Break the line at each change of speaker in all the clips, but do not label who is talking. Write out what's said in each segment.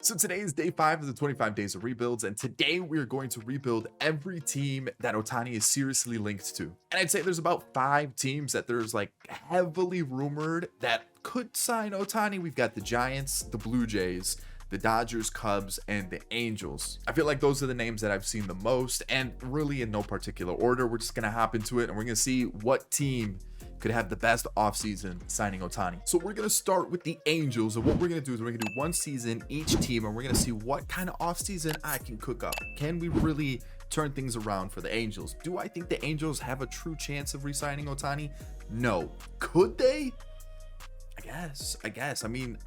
So today is day 5 of the 25 days of rebuilds, and today we are going to rebuild every team that Ohtani is seriously linked to. And I'd say there's about 5 teams that there's like heavily rumored that could sign Ohtani. We've got the Giants, the Blue Jays, the Dodgers, Cubs, and the Angels. I feel like those are the names that I've seen the most, and really in no particular order. We're just gonna hop into it and we're gonna see what team could have the best offseason signing Ohtani. So we're gonna start with the Angels, and what we're gonna do is we're gonna do one season each team, and we're gonna see what kind of offseason I can cook up. Can we really turn things around for the Angels? Do I think the Angels have a true chance of re-signing Ohtani? No. Could they? I guess. I mean,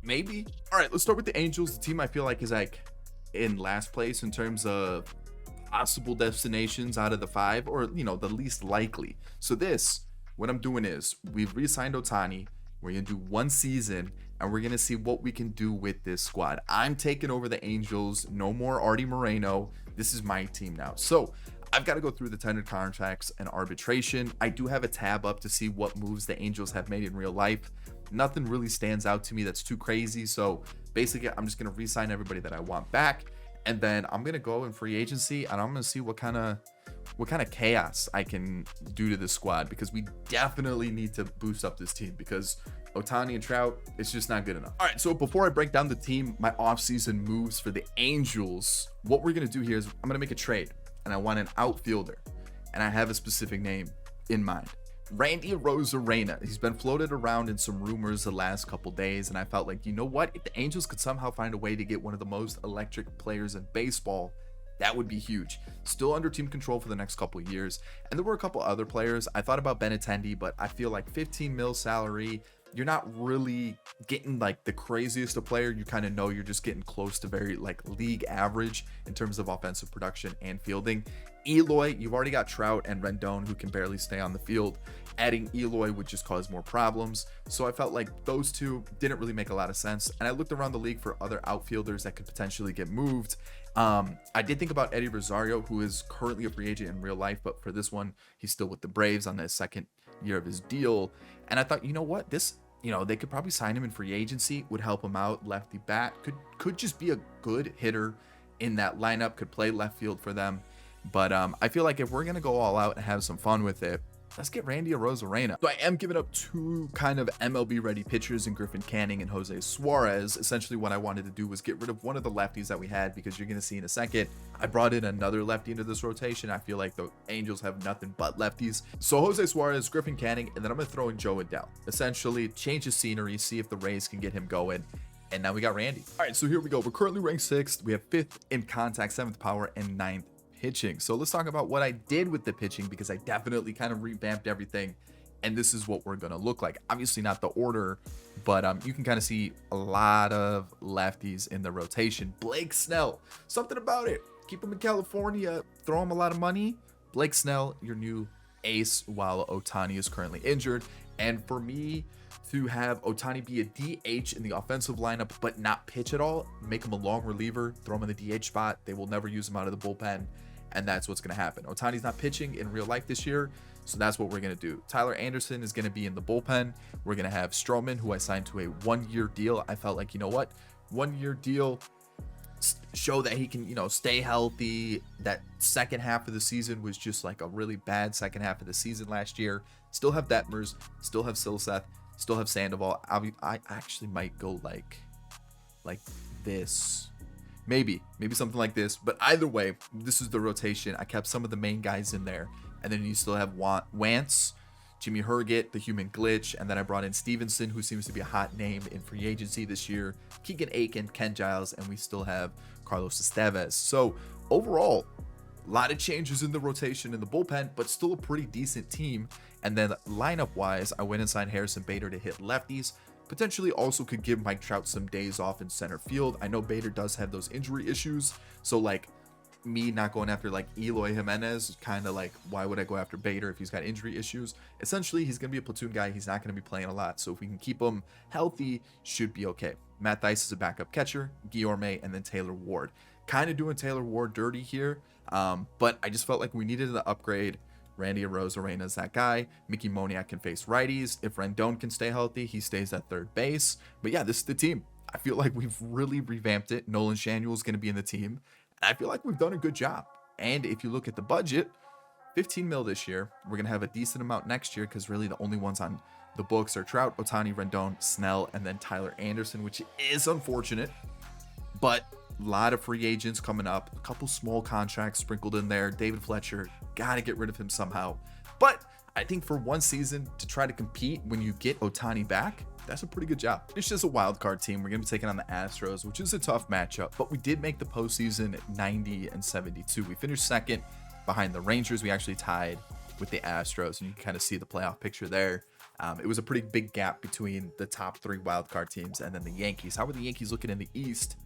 maybe. All right, let's start with the Angels. The team I feel like is like in last place in terms of possible destinations out of the 5, or the least likely. So what I'm doing is we've re-signed Ohtani. We're gonna do one season and we're gonna see what we can do with this squad. I'm taking over the Angels. No more Artie Moreno. This is my team now. So I've got to go through the tender contracts and arbitration. I do have a tab up to see what moves the Angels have made in real life. Nothing really stands out to me that's too crazy. So basically I'm just gonna re-sign everybody that I want back, and then I'm gonna go in free agency and I'm gonna see what kind of chaos I can do to this squad, because we definitely need to boost up this team, because Ohtani and Trout, it's just not good enough. All right, so before I break down the team, my offseason moves for the Angels, what we're gonna do here is I'm gonna make a trade, and I want an outfielder, and I have a specific name in mind. Randy Arozarena. He's been floated around in some rumors the last couple days, and I felt like, you know what? If the Angels could somehow find a way to get one of the most electric players in baseball, that would be huge. Still under team control for the next couple of years. And there were a couple other players. I thought about Benintendi, but I feel like 15 mil salary, you're not really getting like the craziest of player. You kind of know you're just getting close to very like league average in terms of offensive production and fielding. Eloy, you've already got Trout and Rendon who can barely stay on the field. Adding Eloy would just cause more problems. So I felt like those two didn't really make a lot of sense. And I looked around the league for other outfielders that could potentially get moved. I did think about Eddie Rosario, who is currently a free agent in real life, but for this one, he's still with the Braves on the second year of his deal. And I thought, you know what, they could probably sign him in free agency, would help him out. Lefty bat, could just be a good hitter in that lineup, could play left field for them. But I feel like if we're gonna go all out and have some fun with it, let's get Randy Arozarena. So I am giving up 2 kind of MLB ready pitchers in Griffin Canning and Jose Suarez. Essentially what I wanted to do was get rid of one of the lefties that we had, because you're going to see in a second, I brought in another lefty into this rotation. I feel like the Angels have nothing but lefties. So Jose Suarez, Griffin Canning, and then I'm going to throw in Joe Adell. Essentially change the scenery, see if the Rays can get him going. And now we got Randy. All right, so here we go. We're currently ranked 6th. We have 5th in contact, 7th power, and 9th pitching. So let's talk about what I did with the pitching, because I definitely kind of revamped everything, and this is what we're gonna look like. Obviously not the order, but you can kind of see a lot of lefties in the rotation. Blake Snell, something about it, keep him in California, throw him a lot of money. Blake Snell, your new ace while Ohtani is currently injured. And for me to have Ohtani be a DH in the offensive lineup but not pitch at all, make him a long reliever, throw him in the DH spot, they will never use him out of the bullpen. And that's what's going to happen. Ohtani's not pitching in real life this year, so that's what we're going to do. Tyler Anderson is going to be in the bullpen. We're going to have Stroman, who I signed to a 1-year deal. I felt like, you know what? 1-year deal, show that he can, stay healthy. That second half of the season was just like a really bad second half of the season last year. Still have Detmers, still have Silseth, still have Sandoval. I actually might go like this. Maybe something like this, but either way, this is the rotation. I kept some of the main guys in there, and then you still have Wantz, Jimmy Herget, the human glitch, and then I brought in Stevenson, who seems to be a hot name in free agency this year, Keegan Aiken, Ken Giles, and we still have Carlos Estevez. So overall, a lot of changes in the rotation in the bullpen, but still a pretty decent team. And then lineup wise, I went and signed Harrison Bader to hit lefties. Potentially also could give Mike Trout some days off in center field. I know Bader does have those injury issues, so like me not going after like Eloy Jimenez is kind of like, why would I go after Bader if he's got injury issues? Essentially, he's going to be a platoon guy. He's not going to be playing a lot, so if we can keep him healthy, should be okay. Matt Thaiss is a backup catcher, Guillorme, and then Taylor Ward. Kind of doing Taylor Ward dirty here, but I just felt like we needed an upgrade. Randy Arozarena is that guy. Mickey Moniak can face righties. If Rendon can stay healthy, he stays at third base. But yeah, this is the team. I feel like we've really revamped it. Nolan Shanuel is going to be in the team. And I feel like we've done a good job. And if you look at the budget, 15 mil this year. We're going to have a decent amount next year because really the only ones on the books are Trout, Ohtani, Rendon, Snell, and then Tyler Anderson, which is unfortunate. But a lot of free agents coming up, a couple small contracts sprinkled in there. David Fletcher, got to get rid of him somehow. But I think for one season to try to compete when you get Ohtani back, that's a pretty good job. It's just a wild card team. We're going to be taking on the Astros, which is a tough matchup, but we did make the postseason at 90-72. We finished second behind the Rangers. We actually tied with the Astros, and you can kind of see the playoff picture there. It was a pretty big gap between the top 3 wild card teams and then the Yankees. How were the Yankees looking in the East?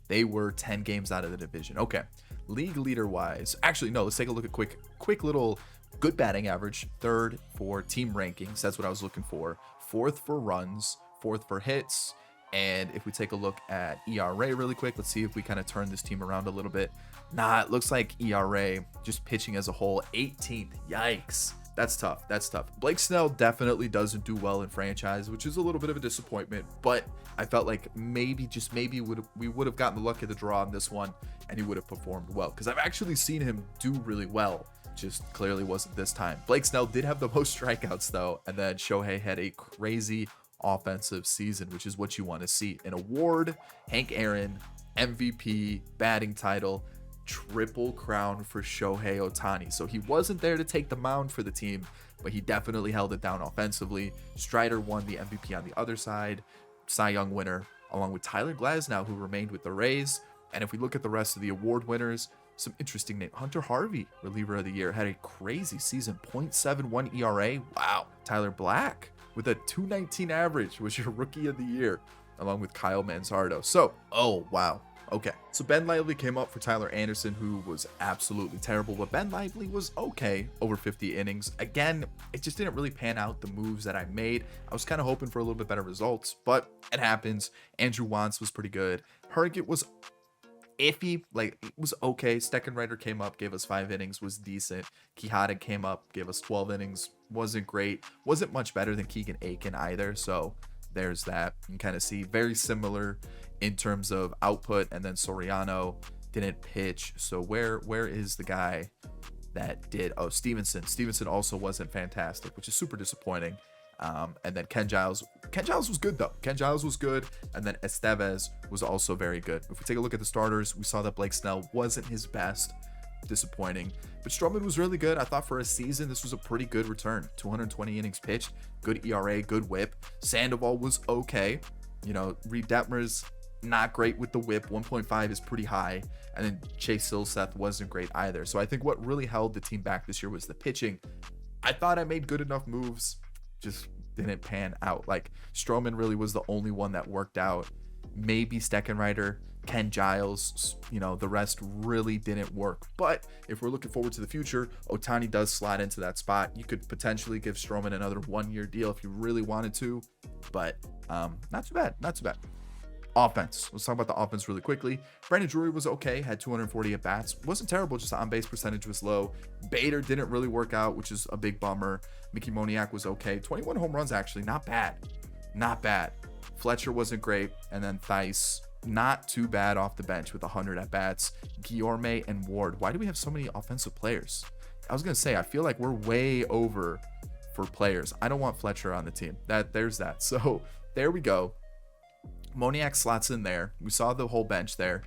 They were 10 games out of the division. Okay, league leader wise, actually no, let's take a look at quick little good batting average. 3rd for team rankings, that's what I was looking for. 4th for runs, 4th for hits. And if we take a look at ERA really quick, let's see if we kind of turn this team around a little bit. Nah, it looks like ERA, just pitching as a whole, 18th. Yikes. That's tough. That's tough. Blake Snell definitely doesn't do well in franchise, which is a little bit of a disappointment, but I felt like maybe, just maybe, we would have gotten the luck of the draw on this one and he would have performed well, because I've actually seen him do really well. Just clearly wasn't this time. Blake Snell did have the most strikeouts though, and then Shohei had a crazy offensive season, which is what you want to see. An award, Hank Aaron, MVP, batting title, triple crown for Shohei Ohtani. So he wasn't there to take the mound for the team, but he definitely held it down offensively. Strider won the MVP on the other side, Cy Young winner, along with Tyler Glasnow, who remained with the Rays. And if we look at the rest of the award winners, some interesting name. Hunter Harvey, reliever of the year, had a crazy season, 0.71 ERA. Wow. Tyler Black with a 219 average was your rookie of the year, along with Kyle Manzardo. So, oh, wow. Okay, so Ben Lively came up for Tyler Anderson, who was absolutely terrible, but Ben Lively was okay over 50 innings. Again, it just didn't really pan out the moves that I made. I was kind of hoping for a little bit better results, but it happens. Andrew Wantz was pretty good. Herget was iffy, like it was okay. Steckenrider came up, gave us 5 innings, was decent. Quijada came up, gave us 12 innings, wasn't great. Wasn't much better than Keegan Aiken either, so there's that. You can kind of see very similar in terms of output. And then Soriano didn't pitch. So where is the guy that did? Oh, Stevenson also wasn't fantastic, which is super disappointing. And then Ken Giles was good though. Ken Giles was good, and then Estevez was also very good. If we take a look at the starters, we saw that Blake Snell wasn't his best. Disappointing, but Stroman was really good. I thought for a season this was a pretty good return. 220 innings pitched, good ERA, good whip. Sandoval was okay. You know, Reed Detmers not great with the whip. 1.5 is pretty high, and then Chase Silseth wasn't great either. So I think what really held the team back this year was the pitching. I thought I made good enough moves, just didn't pan out. Like Stroman really was the only one that worked out. Maybe Steckenrider, Ken Giles, you know, the rest really didn't work. But if we're looking forward to the future, Ohtani does slide into that spot. You could potentially give Stroman another 1-year deal if you really wanted to, but not too bad. Offense. Let's talk about the offense really quickly. Brandon Drury was okay, had 240 at bats. Wasn't terrible, just the on-base percentage was low. Bader didn't really work out, which is a big bummer. Mickey Moniak was okay. 21 home runs, actually, not bad. Fletcher wasn't great, and then Theis, not too bad off the bench with 100 at bats. Guillorme and Ward. Why do we have so many offensive players? I was gonna say, I feel like we're way over for players. I don't want Fletcher on the team. There's that. So there we go. Moniak slots in there. We saw the whole bench there.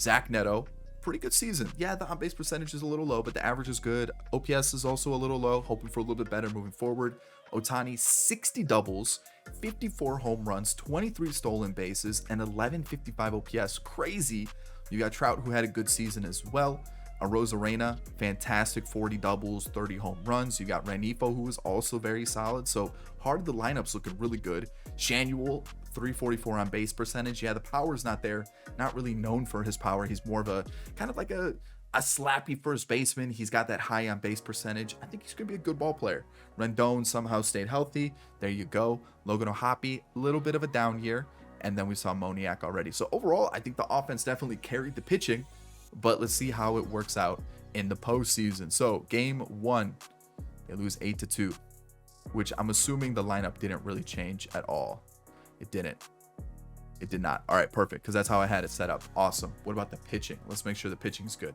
Zach Neto, pretty good season. Yeah, the on-base percentage is a little low, but the average is good. OPS is also a little low. Hoping for a little bit better moving forward. Ohtani, 60 doubles, 54 home runs, 23 stolen bases, and 1155 OPS. Crazy. You got Trout, who had a good season as well. Arozarena, fantastic, 40 doubles, 30 home runs. You got Renifo, who was also very solid. So Heart of the lineup's looking really good. Shanuel, 344 on base percentage. Yeah, the power's not there. Not really known for his power. He's more of a kind of like a slappy first baseman. He's got that high on base percentage. I think he's gonna be a good ball player. Rendon somehow stayed healthy. There you go. Logan O'Hoppe, a little bit of a down year. And then we saw Moniak already. So overall, I think the offense definitely carried the pitching, but let's see how it works out in the postseason. So game 1, they lose 8-2, which I'm assuming the lineup didn't really change at all. It didn't. It did not. All right, perfect, because that's how I had it set up. Awesome. What about the pitching? Let's make sure the pitching's good.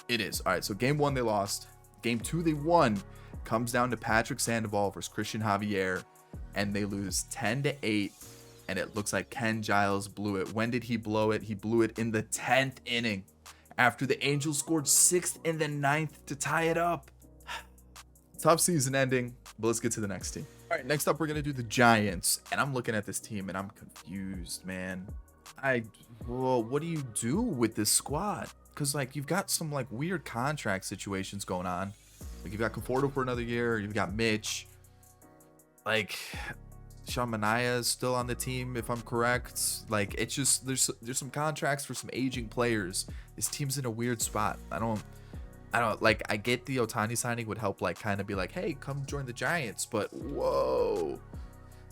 It is. All right, so game 1 they lost. Game 2 they won. Comes down to Patrick Sandoval versus Christian Javier, and they lose 10-8. And it looks like Ken Giles blew it. When did he blow it? He blew it in the 10th inning after the Angels scored 6th in the 9th to tie it up. Tough season ending, but let's get to the next team. All right, next up, we're going to do the Giants. And I'm looking at this team and I'm confused, man. Well, what do you do with this squad? Because, like, you've got some, like, weird contract situations going on. Like, you've got Conforto for another year. You've got Mitch. Like, Sean Manaea is still on the team, if I'm correct. Like, it's just, there's some contracts for some aging players. This team's in a weird spot. I don't like, I get the Ohtani signing would help, like, kind of be like, hey, come join the Giants, but whoa,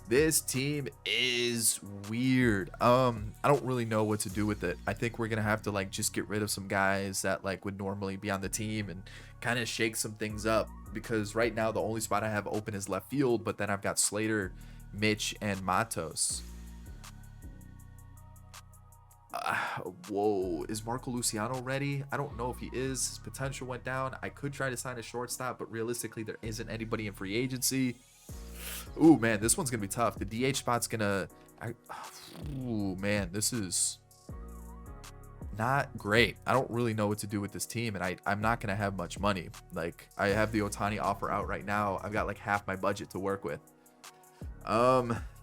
this team is weird. I don't really know what to do with it. I think we're gonna have to, like, just get rid of some guys that, like, would normally be on the team and kind of shake some things up, because right now the only spot I have open is left field, but then I've got Slater, Mitch, and Matos. Whoa, is Marco Luciano ready? I don't know if he is. His potential went down. I could try to sign a shortstop, but realistically there isn't anybody in free agency. Ooh, man, this one's gonna be tough. The DH spot's gonna ooh, man, this is not great. I don't really know what to do with this team, and I'm not gonna have much money. Like, I have the Ohtani offer out right now. I've got like half my budget to work with.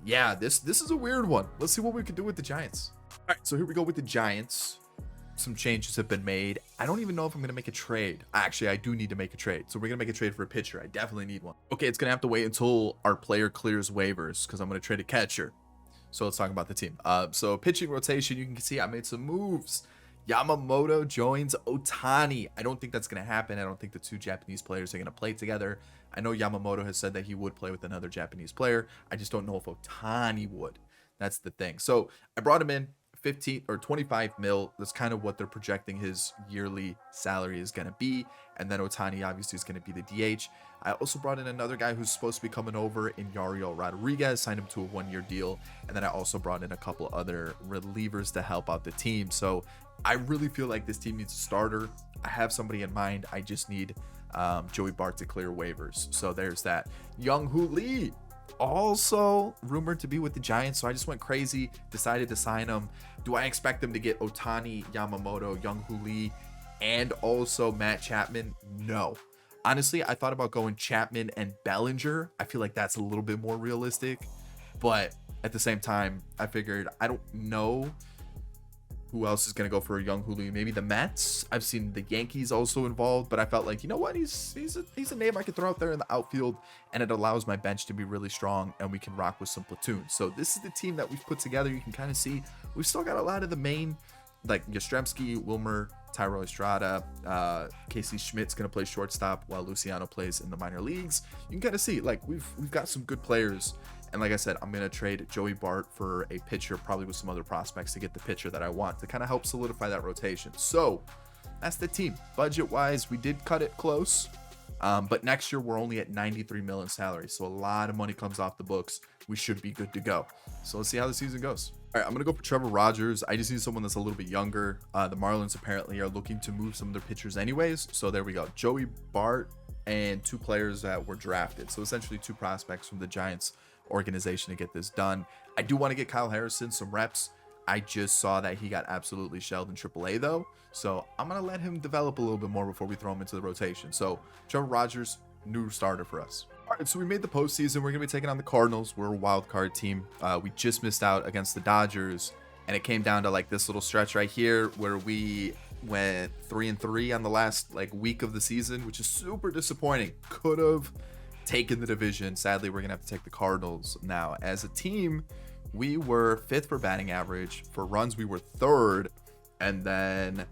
Yeah, this is a weird one. Let's see what we can do with the Giants. All right, so here we go with the Giants. Some changes have been made. I don't even know if I'm going to make a trade. Actually, I do need to make a trade. So we're going to make a trade for a pitcher. I definitely need one. Okay, it's going to have to wait until our player clears waivers because I'm going to trade a catcher. So let's talk about the team. So pitching rotation, you can see I made some moves. Yamamoto joins Ohtani. I don't think that's going to happen. I don't think the two Japanese players are going to play together. I know Yamamoto has said that he would play with another Japanese player. I just don't know if Ohtani would. That's the thing. So I brought him in 15 or 25 mil. That's kind of what they're projecting his yearly salary is going to be. And then Ohtani obviously is going to be the DH. I also brought in another guy who's supposed to be coming over in Yariel Rodriguez, signed him to a 1-year deal. And then I also brought in a couple other relievers to help out the team. So I really feel like this team needs a starter. I have somebody in mind. I just need Joey Bart to clear waivers. So there's that. Young-Hoo Lee, also rumored to be with the Giants, so I just went crazy, decided to sign him. Do I expect them to get Ohtani, Yamamoto, Young-Hoo Lee, and also Matt Chapman? No. Honestly, I thought about going Chapman and Bellinger. I feel like that's a little bit more realistic, but at the same time, I figured I don't know who else is going to go for a Young-Hoo Lee. Maybe the Mets. I've seen the Yankees also involved, but I felt like, you know what? He's a name I could throw out there in the outfield, and it allows my bench to be really strong, and we can rock with some platoons. So this is the team that we've put together. You can kind of see we've still got a lot of the main, like Yastrzemski, Wilmer, Tyro Estrada, Casey Schmidt's going to play shortstop while Luciano plays in the minor leagues. You can kind of see, like, we've got some good players. And like I said, I'm going to trade Joey Bart for a pitcher, probably with some other prospects, to get the pitcher that I want to kind of help solidify that rotation. So that's the team. Budget-wise, we did cut it close. But next year, we're only at 93 million in salary. So a lot of money comes off the books. We should be good to go. So let's see how the season goes. All right, I'm going to go for Trevor Rogers. I just need someone that's a little bit younger. The Marlins apparently are looking to move some of their pitchers anyways. So there we go. Joey Bart and 2 players that were drafted. So essentially 2 prospects from the Giants organization to get this done. I do want to get Kyle Harrison some reps. I just saw that he got absolutely shelled in AAA though, so I'm gonna let him develop a little bit more before we throw him into the rotation. So Trevor Rogers, new starter for us. All right, so we made the postseason. We're gonna be taking on the Cardinals. We're a wild card team. We just missed out against the Dodgers, and it came down to like this little stretch right here where we went 3-3 on the last like week of the season, which is super disappointing. Could have taken the division. Sadly, we're gonna have to take the Cardinals now. As a team, we were 5th for batting average. For runs, we were 3rd, and then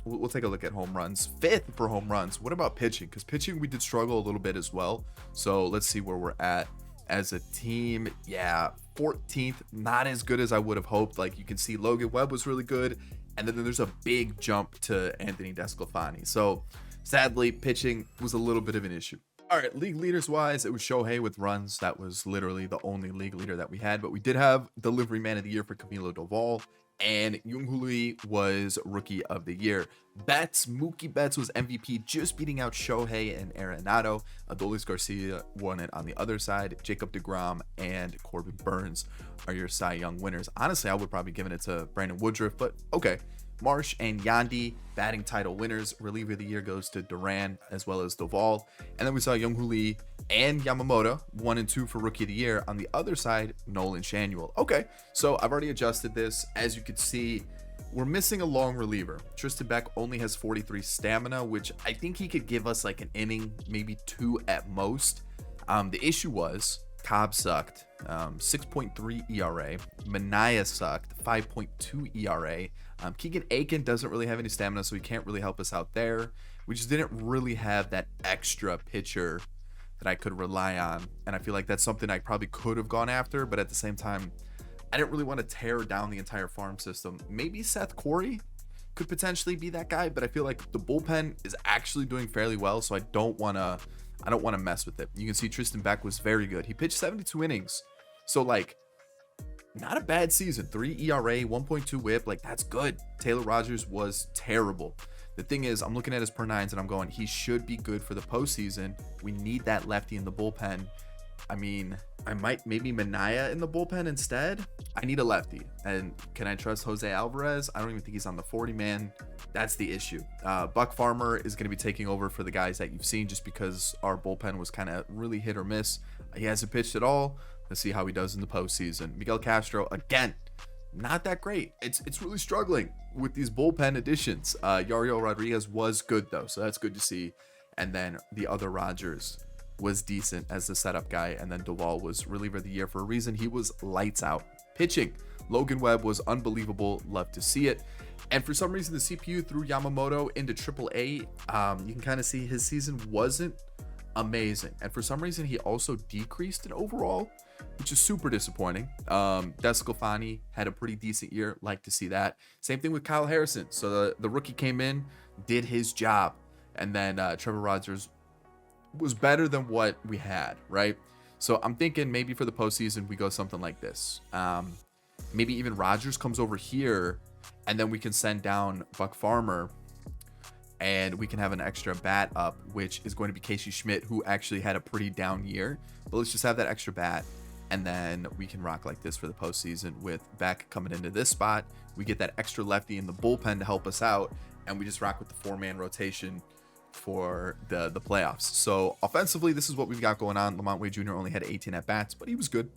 we'll take a look at home runs. 5th for home runs. What about pitching? Because pitching, we did struggle a little bit as well. So let's see where we're at as a team. Yeah, 14th, not as good as I would have hoped. Like, you can see Logan Webb was really good, and then there's a big jump to Anthony DeSclafani. So sadly, pitching was a little bit of an issue. All right, league leaders wise, it was Shohei with runs. That was literally the only league leader that we had, but we did have delivery man of the year for Camilo Doval, and Young Lee was rookie of the year. Betts, Mookie Betts was MVP, just beating out Shohei and Arenado. Adolis Garcia won it on the other side. Jacob deGrom and Corbin Burns are your Cy Young winners. Honestly, I would probably given it to Brandon Woodruff, but okay. Marsh and Yandy, batting title winners. Reliever of the year goes to Duran as well as Doval. And then we saw Young Lee and Yamamoto, 1 and 2 for rookie of the year. On the other side, Nolan Shanuel. Okay, so I've already adjusted this. As you can see, we're missing a long reliever. Tristan Beck only has 43 stamina, which I think he could give us like an inning, maybe 2 at most. The issue was Cobb sucked, 6.3 ERA. Manaea sucked, 5.2 ERA. Keegan Aiken doesn't really have any stamina, so he can't really help us out there. We just didn't really have that extra pitcher that I could rely on, and I feel like that's something I probably could have gone after, but at the same time, I didn't really want to tear down the entire farm system. Maybe Seth Corey could potentially be that guy, but I feel like the bullpen is actually doing fairly well, so I don't want to mess with it. You can see Tristan Beck was very good. He pitched 72 innings, so like, not a bad season. 3 ERA, 1.2 whip, like that's good. Taylor Rogers was terrible. The thing is, I'm looking at his per nines and I'm going, he should be good for the postseason. We need that lefty in the bullpen. I mean, I might maybe Manaea in the bullpen instead. I need a lefty. And can I trust Jose Alvarez? I don't even think he's on the 40 man. That's the issue. Buck Farmer is going to be taking over for the guys that you've seen just because our bullpen was kind of really hit or miss. He hasn't pitched at all. Let's see how he does in the postseason. Miguel Castro, again, not that great. It's really struggling with these bullpen additions. Yariel Rodriguez was good though, so that's good to see. And then the other Rogers was decent as the setup guy, and then Doval was reliever of the year for a reason. He was lights out. Pitching, Logan Webb was unbelievable. Love to see it. And for some reason, the CPU threw Yamamoto into AAA. You can kind of see his season wasn't amazing, and for some reason he also decreased in overall, which is super disappointing. Descalfani had a pretty decent year. Like to see that. Same thing with Kyle Harrison. So the rookie came in, did his job, and then Trevor Rogers was better than what we had, right? So I'm thinking maybe for the postseason we go something like this. Maybe even Rogers comes over here, and then we can send down Buck Farmer, and we can have an extra bat up, which is going to be Casey Schmidt, who actually had a pretty down year. But let's just have that extra bat, and then we can rock like this for the postseason with Beck coming into this spot. We get that extra lefty in the bullpen to help us out, and we just rock with the 4-man rotation for the playoffs. So offensively, this is what we've got going on. Lamont Wade Jr. only had 18 at bats, but he was good.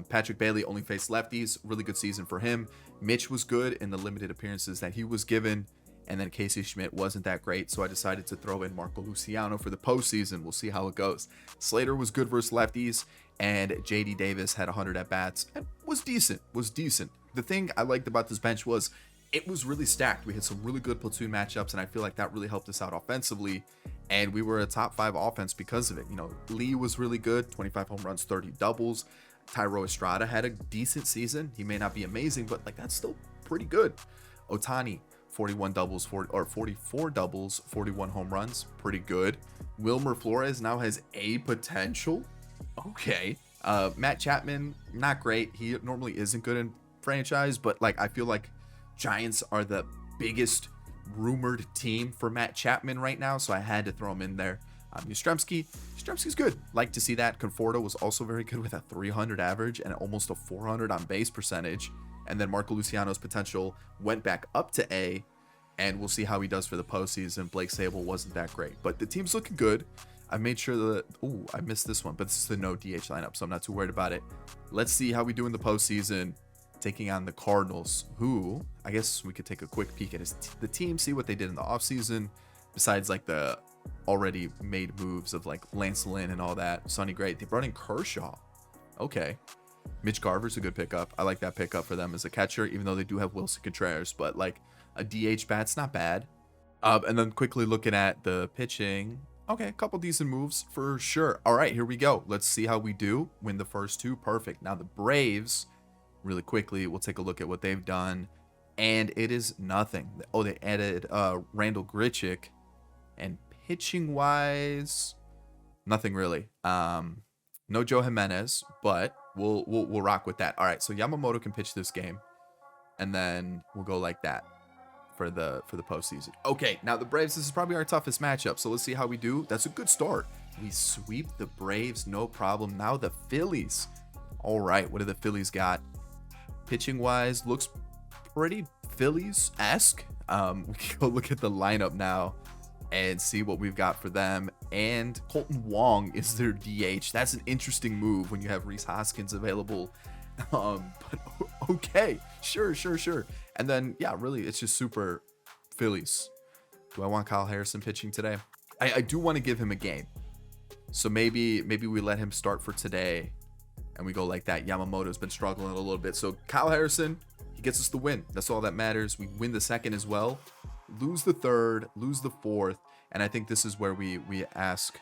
Patrick Bailey only faced lefties. Really good season for him. Mitch was good in the limited appearances that he was given. And then Casey Schmidt wasn't that great, so I decided to throw in Marco Luciano for the postseason. We'll see how it goes. Slater was good versus lefties, and JD Davis had 100 at-bats and was decent. The thing I liked about this bench was it was really stacked. We had some really good platoon matchups, and I feel like that really helped us out offensively, and we were a top 5 offense because of it. You know, Lee was really good, 25 home runs, 30 doubles. Tyro Estrada had a decent season. He may not be amazing, but like that's still pretty good. Ohtani, 41 doubles, 44 doubles, 41 home runs, pretty good. Wilmer Flores now has a potential. Okay. Matt Chapman, not great. He normally isn't good in franchise, but like I feel like Giants are the biggest rumored team for Matt Chapman right now, so I had to throw him in there. Yastrzemski's good. Like to see that. Conforto was also very good with a 300 average and almost a 400 on base percentage. And then Marco Luciano's potential went back up to A, and we'll see how he does for the postseason. Blake Sable wasn't that great, but the team's looking good. I made sure that, I missed this one, but this is the no DH lineup, so I'm not too worried about it. Let's see how we do in the postseason, taking on the Cardinals, who I guess we could take a quick peek at the team, see what they did in the offseason, besides like the already made moves of like Lance Lynn and all that. Sonny Gray, they brought in Kershaw. Okay. Mitch Garver's a good pickup. I like that pickup for them as a catcher, even though they do have Wilson Contreras, but like a DH bat's not bad. And then quickly looking at the pitching. Okay, a couple decent moves for sure. All right, here we go. Let's see how we do. Win the first 2. Perfect. Now the Braves, really quickly, we'll take a look at what they've done. And it is nothing. Oh, they added Randall Grichuk. And pitching wise, Nothing really. No Joe Jimenez, but we'll rock with that. All right, so Yamamoto can pitch this game, and then we'll go like that for the postseason. Okay, now the Braves, this is probably our toughest matchup, so let's see how we do. That's a good start. We sweep the Braves, no problem. Now the Phillies. All right, what do the Phillies got? Pitching wise, looks pretty Phillies-esque. We can go look at the lineup now and see what we've got for them. And Colton Wong is their DH. That's an interesting move when you have Rhys Hoskins available. But okay, sure. And then, yeah, really, it's just super Phillies. Do I want Kyle Harrison pitching today? I do want to give him a game. So maybe we let him start for today and we go like that. Yamamoto's been struggling a little bit. So Kyle Harrison, he gets us the win. That's all that matters. We win the second as well. Lose the third, lose the fourth. And I think this is where we ask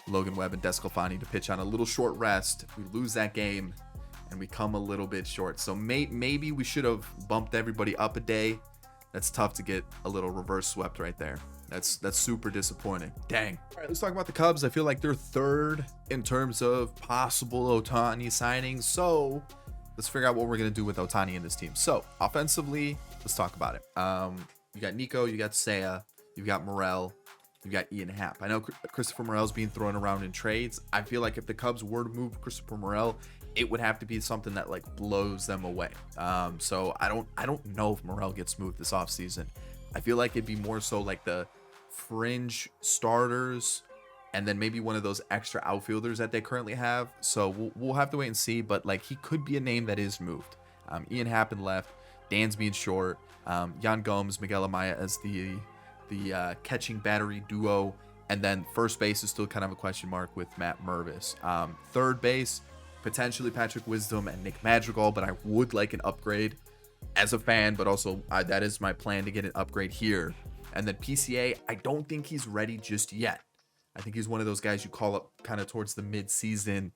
Logan Webb and Desclafani to pitch on a little short rest. We lose that game and we come a little bit short. So maybe we should have bumped everybody up a day. That's tough to get a little reverse swept right there. That's super disappointing. Dang. All right, let's talk about the Cubs. I feel like they're third in terms of possible Ohtani signings. So let's figure out what we're going to do with Ohtani in this team. So offensively, let's talk about it. You got Nico, you got Seiya, you've got Morel, you've got Ian Happ. I know Christopher Morel's being thrown around in trades. I feel like if the Cubs were to move Christopher Morel, it would have to be something that like blows them away. So I don't know if Morel gets moved this offseason. I feel like it'd be more so like the fringe starters and then maybe one of those extra outfielders that they currently have. So we'll have to wait and see, but like he could be a name that is moved. Ian Happ left, Dan's being short, Yan Gomes, Miguel Amaya as the catching battery duo, and then first base is still kind of a question mark with Matt Mervis. Third base, potentially Patrick Wisdom and Nick Madrigal, but I would like an upgrade as a fan, but also that is my plan to get an upgrade here. And then PCA, I don't think he's ready just yet. I think he's one of those guys you call up kind of towards the mid-season.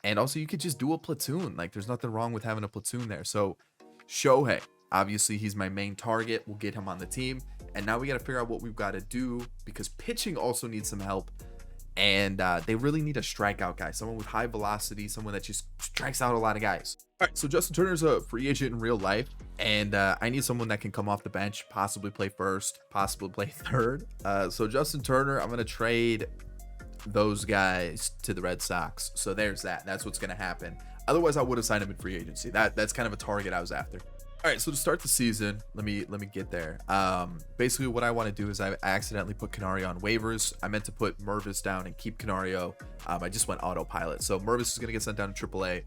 And also you could just do a platoon. Like there's nothing wrong with having a platoon there. So Shohei, obviously he's my main target. We'll get him on the team. And now we got to figure out what we've got to do because pitching also needs some help. And they really need a strikeout guy, someone with high velocity, someone that just strikes out a lot of guys. All right, so Justin Turner's a free agent in real life, and I need someone that can come off the bench, possibly play first, possibly play third. So Justin Turner, I'm going to trade those guys to the Red Sox. So there's that. That's what's going to happen. Otherwise, I would have signed him in free agency. That's kind of a target I was after. All right, so to start the season, let me get there. Basically, what I want to do is I accidentally put Canario on waivers. I meant to put Mervis down and keep Canario. I just went autopilot. So Mervis is going to get sent down to AAA,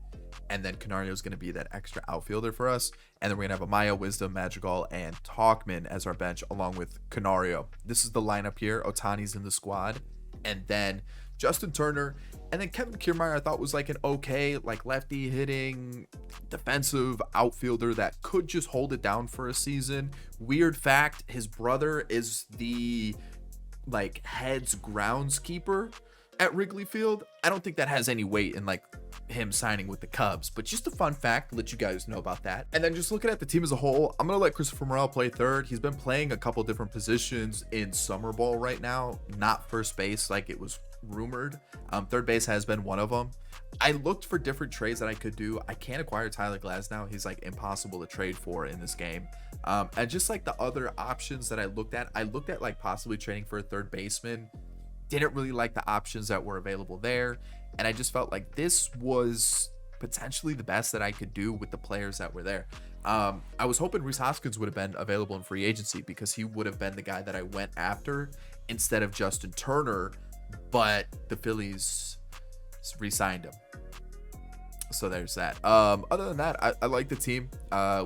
and then Canario is going to be that extra outfielder for us. And then we're going to have Amaya, Wisdom, Madrigal, and Talkman as our bench, along with Canario. This is the lineup here. Ohtani's in the squad, and then Justin Turner. And then Kevin Kiermaier, I thought was like an okay, like lefty hitting defensive outfielder that could just hold it down for a season. Weird fact, his brother is the like heads groundskeeper at Wrigley Field. I don't think that has any weight in like him signing with the Cubs, but just a fun fact, let you guys know about that. And then just looking at the team as a whole, I'm gonna let Christopher Morel play third. He's been playing a couple different positions in summer ball right now, not first base like it was rumored. Third base has been one of them. I looked for different trades that I could do. I can't acquire Tyler Glasnow. He's like impossible to trade for in this game. And just like the other options that I looked at like possibly trading for a third baseman. Didn't really like the options that were available there. And I just felt like this was potentially the best that I could do with the players that were there. I was hoping Rhys Hoskins would have been available in free agency because he would have been the guy that I went after instead of Justin Turner, but the Phillies re-signed him. So there's that. Other than that, I like the team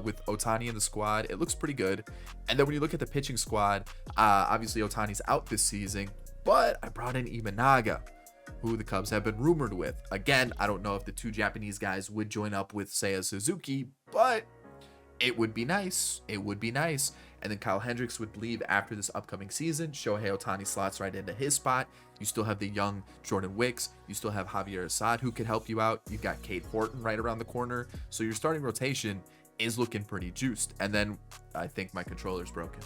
with Ohtani in the squad. It looks pretty good. And then when you look at the pitching squad, obviously Ohtani's out this season, but I brought in Imanaga, who the Cubs have been rumored with. Again, I don't know if the two Japanese guys would join up with Seiya Suzuki, but it would be nice. It would be nice. And then Kyle Hendricks would leave after this upcoming season. Shohei Ohtani slots right into his spot. You still have the young Jordan Wicks. You still have Javier Assad who could help you out. You've got Cade Horton right around the corner. So your starting rotation is looking pretty juiced. And then I think my controller's broken.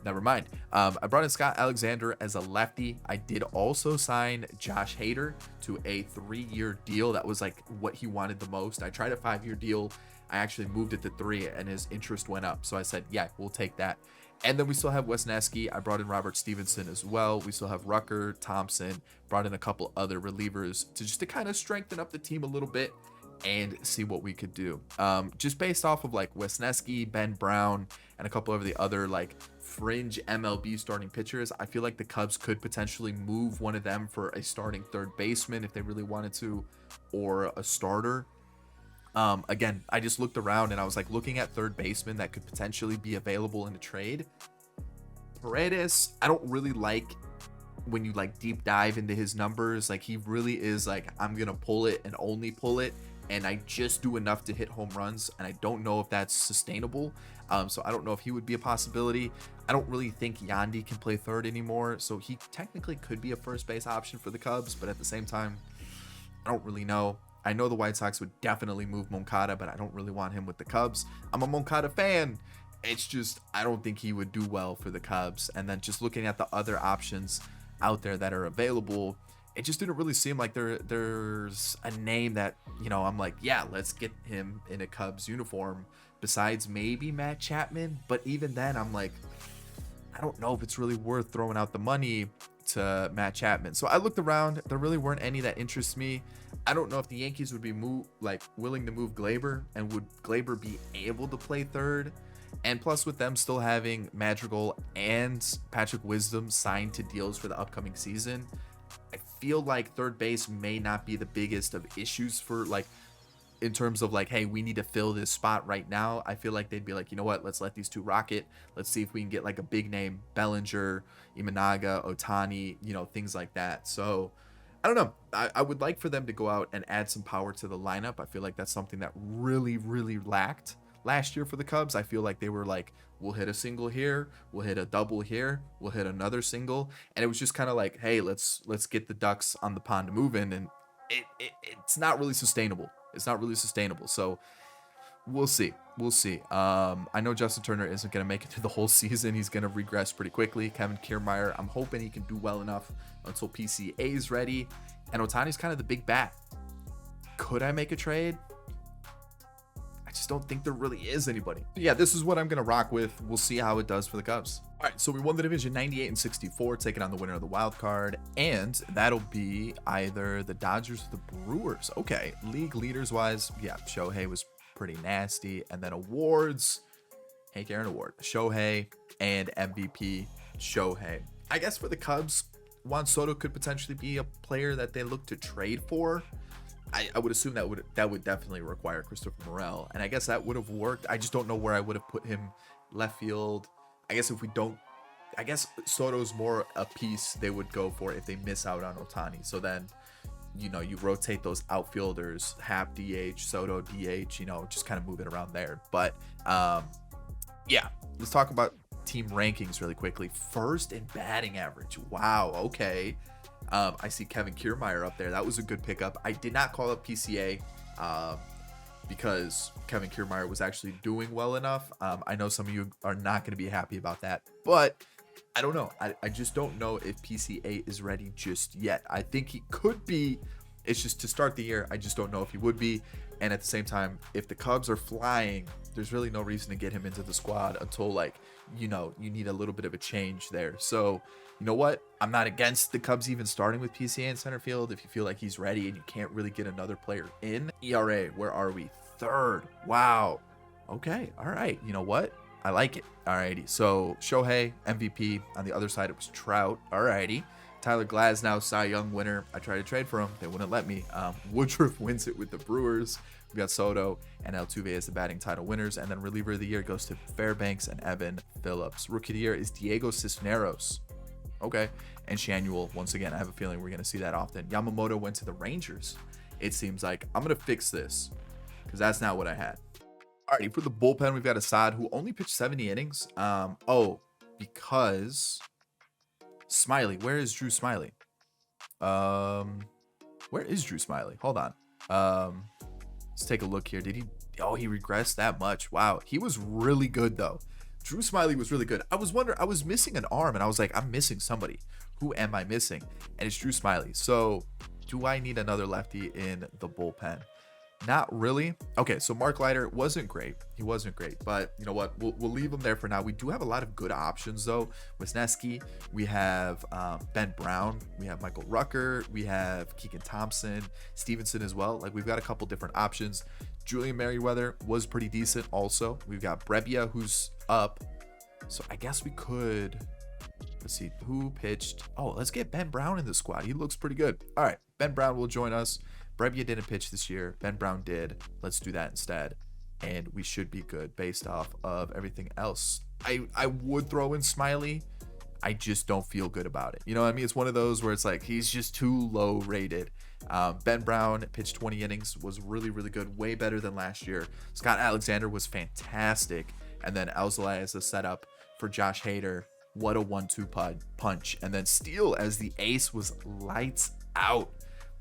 never mind. I brought in Scott Alexander as a lefty. I did also sign Josh Hader to a 3-year deal. That was like what he wanted the most. I tried a 5-year deal. I actually moved it to 3 and his interest went up. So I said, yeah, we'll take that. And then we still have Wesneski. I brought in Robert Stevenson as well. We still have Rucker, Thompson, brought in a couple other relievers to kind of strengthen up the team a little bit and see what we could do. Just based off of like Wesneski, Ben Brown, and a couple of the other like fringe MLB starting pitchers, I feel like the Cubs could potentially move one of them for a starting third baseman if they really wanted to, or a starter. Again, I just looked around and I was like looking at third baseman that could potentially be available in a trade. Paredes, I don't really like when you like deep dive into his numbers. Like he really is like, I'm gonna pull it and only pull it, and I just do enough to hit home runs, and I don't know if that's sustainable. So I don't know if he would be a possibility. I don't really think Yandy can play third anymore, so he technically could be a first base option for the Cubs, but at the same time, I don't really know. I know the White Sox would definitely move Moncada, but I don't really want him with the Cubs. I'm a Moncada fan. It's just, I don't think he would do well for the Cubs. And then just looking at the other options out there that are available, it just didn't really seem like there's a name that, you know, I'm like, yeah, let's get him in a Cubs uniform besides maybe Matt Chapman. But even then, I'm like, I don't know if it's really worth throwing out the money to Matt Chapman. So I looked around. There really weren't any that interest me. I don't know if the Yankees would be willing to move Glaber, and would Glaber be able to play third? And plus, with them still having Madrigal and Patrick Wisdom signed to deals for the upcoming season, I feel like third base may not be the biggest of issues for like, in terms of like, hey, we need to fill this spot right now. I feel like they'd be like, you know what, let's let these two rock it. Let's see if we can get like a big name, Bellinger, Imanaga, Ohtani, you know, things like that. So I don't know. I would like for them to go out and add some power to the lineup. I feel like that's something that really, really lacked last year for the Cubs. I feel like they were like, we'll hit a single here, we'll hit a double here, we'll hit another single, and it was just kind of like, hey, let's get the ducks on the pond moving, and it's not really sustainable. It's not really sustainable. So we'll see. We'll see. I know Justin Turner isn't going to make it through the whole season. He's going to regress pretty quickly. Kevin Kiermaier, I'm hoping he can do well enough until PCA is ready. And Ohtani's kind of the big bat. Could I make a trade? I just don't think there really is anybody. Yeah, this is what I'm going to rock with. We'll see how it does for the Cubs. All right, so we won the division 98-64, taking on the winner of the wild card, and that'll be either the Dodgers or the Brewers. Okay, league leaders wise, yeah, Shohei was pretty nasty, and then awards, Hank Aaron Award, Shohei, and MVP Shohei. I guess for the Cubs, Juan Soto could potentially be a player that they look to trade for. I would assume that would definitely require Christopher Morel, and I guess that would have worked. I just don't know where I would have put him left field. I guess I guess Soto's more a piece they would go for if they miss out on Ohtani. So then, you know, you rotate those outfielders, Hap DH, Soto DH, you know, just kind of move it around there. But yeah, let's talk about team rankings really quickly. First in batting average. Wow. Okay. I see Kevin Kiermaier up there. That was a good pickup. I did not call up PCA because Kevin Kiermaier was actually doing well enough. I know some of you are not going to be happy about that, but I don't know. I just don't know if PCA is ready just yet. I think he could be. It's just to start the year, I just don't know if he would be. And at the same time, if the Cubs are flying, there's really no reason to get him into the squad until, like, you know, you need a little bit of a change there. So, you know what? I'm not against the Cubs even starting with PCA in center field if you feel like he's ready and you can't really get another player in. ERA, where are we? Third. Wow. Okay. All right. You know what? I like it. Alrighty. So Shohei, MVP. On the other side, it was Trout. Alrighty. Tyler Glasnow, Cy Young winner. I tried to trade for him. They wouldn't let me. Woodruff wins it with the Brewers. We got Soto and Altuve as the batting title winners. And then reliever of the year goes to Fairbanks and Evan Phillips. Rookie of the year is Diego Cisneros. Okay. And Shanuel, once again, I have a feeling we're going to see that often. Yamamoto went to the Rangers. It seems like I'm going to fix this because that's not what I had. Alrighty, for the bullpen, we've got Assad, who only pitched 70 innings. Because Smiley. Where is Drew Smiley? Where is Drew Smiley? Hold on. Let's take a look here. Did he? Oh, he regressed that much. Wow. He was really good, though. Drew Smiley was really good. I was wondering, I was missing an arm, and I was like, I'm missing somebody. Who am I missing? And it's Drew Smiley. So do I need another lefty in the bullpen? Not really. Okay, so Mark Leiter wasn't great. He wasn't great, but you know what? We'll leave him there for now. We do have a lot of good options though. Wisniewski, we have Ben Brown, we have Michael Rucker, we have Keegan Thompson, Stevenson as well. Like we've got a couple different options. Julian Merriweather was pretty decent also. We've got Brebbia who's up. So I guess we could, let's see who pitched. Oh, let's get Ben Brown in the squad. He looks pretty good. All right, Ben Brown will join us. Brebbia didn't pitch this year. Ben Brown did. Let's do that instead. And we should be good based off of everything else. I would throw in Smiley. I just don't feel good about it. You know what I mean? It's one of those where it's like he's just too low rated. Ben Brown pitched 20 innings, was really, really good. Way better than last year. Scott Alexander was fantastic. And then Alzolay as a setup for Josh Hader. What a 1-2 punch. And then Steele as the ace was lights out.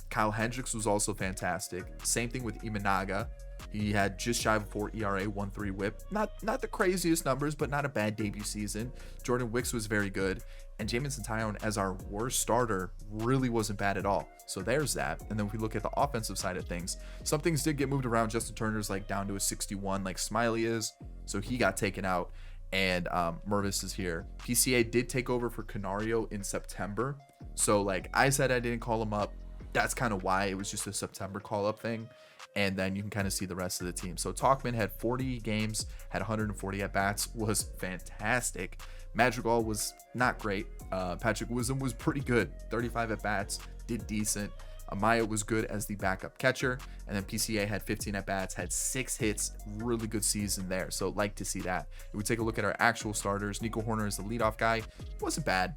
Kyle Hendricks was also fantastic. Same thing with Imanaga. He had just shy of a 4 ERA, 1.3 whip. Not the craziest numbers, but not a bad debut season. Jordan Wicks was very good. And Jamison Tyone as our worst starter really wasn't bad at all. So there's that. And then if we look at the offensive side of things, some things did get moved around. Justin Turner's like down to a 61 like Smiley is. So he got taken out. And Mervis is here. PCA did take over for Canario in September. So like I said, I didn't call him up. That's kind of why it was just a September call-up thing. And then you can kind of see the rest of the team. So Talkman had 40 games, had 140 at-bats, was fantastic. Madrigal was not great. Patrick Wisdom was pretty good. 35 at-bats, did decent. Amaya was good as the backup catcher. And then PCA had 15 at-bats, had 6 hits. Really good season there. So like to see that. If we take a look at our actual starters, Nico Horner is the leadoff guy. Wasn't bad.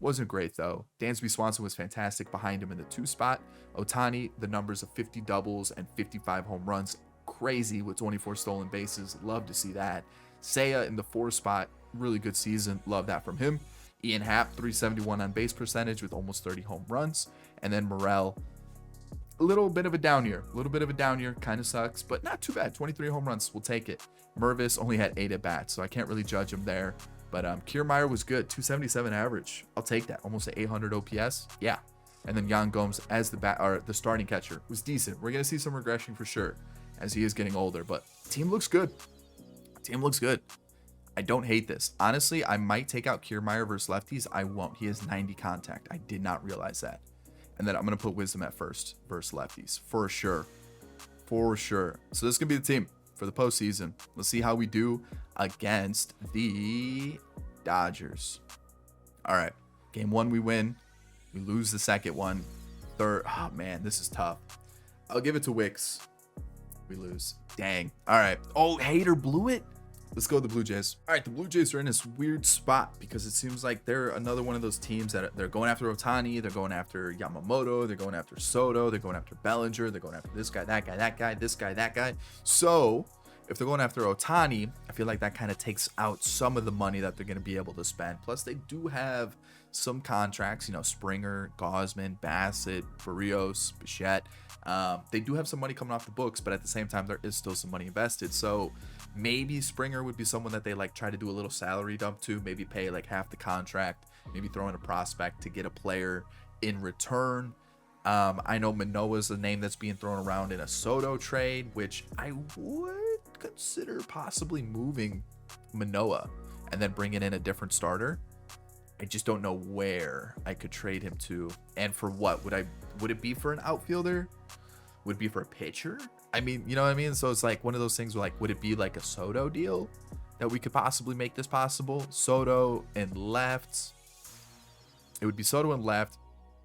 Wasn't great though. Dansby Swanson was fantastic behind him in the 2 spot. Ohtani, the numbers of 50 doubles and 55 home runs. Crazy with 24 stolen bases. Love to see that. Seiya in the 4 spot. Really good season. Love that from him. Ian Happ, 371 on base percentage with almost 30 home runs. And then Morel, a little bit of a down year. Kind of sucks, but not too bad. 23 home runs. We'll take it. Mervis only had 8 at bats, so I can't really judge him there. But Kiermaier was good, 277 average. I'll take that. Almost an 800 OPS. Yeah. And then Yan Gomes as the starting catcher was decent. We're gonna see some regression for sure as he is getting older. But team looks good. I don't hate this. Honestly, I might take out Kiermaier versus lefties. I won't. He has 90 contact. I did not realize that. And then I'm gonna put Wisdom at first versus lefties for sure. So this is gonna be the team for the postseason. Let's see how we do against the Dodgers. All right, game 1 we win. We lose the second one. Third, oh man, this is tough. I'll give it to Wicks. We lose. Dang. All right. Oh, Hader blew it. Let's go with the Blue Jays. All right, the Blue Jays are in this weird spot because it seems like they're another one of those teams that they're going after Ohtani, they're going after Yamamoto, they're going after Soto, they're going after Bellinger, they're going after this guy, that guy, that guy, this guy, that guy. So if they're going after Ohtani, I feel like that kind of takes out some of the money that they're going to be able to spend. Plus, they do have some contracts, Springer, Gausman, Bassett, Barrios, Bichette. They do have some money coming off the books, but at the same time, there is still some money invested. So maybe Springer would be someone that they try to do a little salary dump to, maybe pay half the contract, maybe throw in a prospect to get a player in return. I know Manoah's a name that's being thrown around in a Soto trade, which I would consider possibly moving Manoah and then bringing in a different starter. I just don't know where I could trade him to and for what. Would it be for an outfielder? Would it be for a pitcher? I mean, you know what I mean? So it's one of those things where would it be a Soto deal that we could possibly make this possible? Soto and left. It would be Soto and left,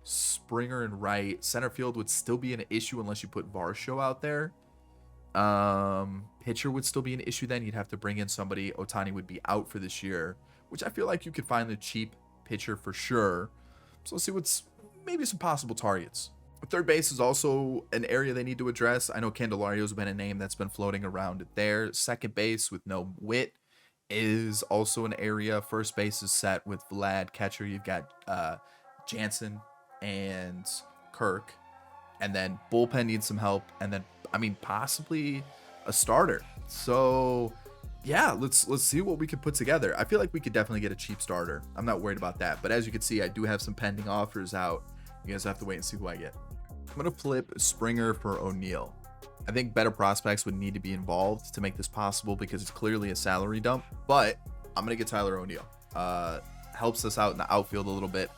Springer and right. Center field would still be an issue unless you put Varsho out there. Pitcher would still be an issue then. You'd have to bring in somebody. Ohtani would be out for this year, which I feel like you could find the cheap pitcher for sure. So let's see what's maybe some possible targets. Third base is also an area they need to address. I know Candelario's been a name that's been floating around there. Second base with no Witt is also an area. First base is set with Vlad. Catcher, you've got Jansen and Kirk. And then bullpen needs some help. And then, possibly a starter. So yeah, let's see what we can put together. I feel like we could definitely get a cheap starter. I'm not worried about that. But as you can see, I do have some pending offers out. You guys have to wait and see who I get. I'm gonna flip Springer for O'Neal. I think better prospects would need to be involved to make this possible because it's clearly a salary dump. But I'm gonna get Tyler O'Neal. Helps us out in the outfield a little bit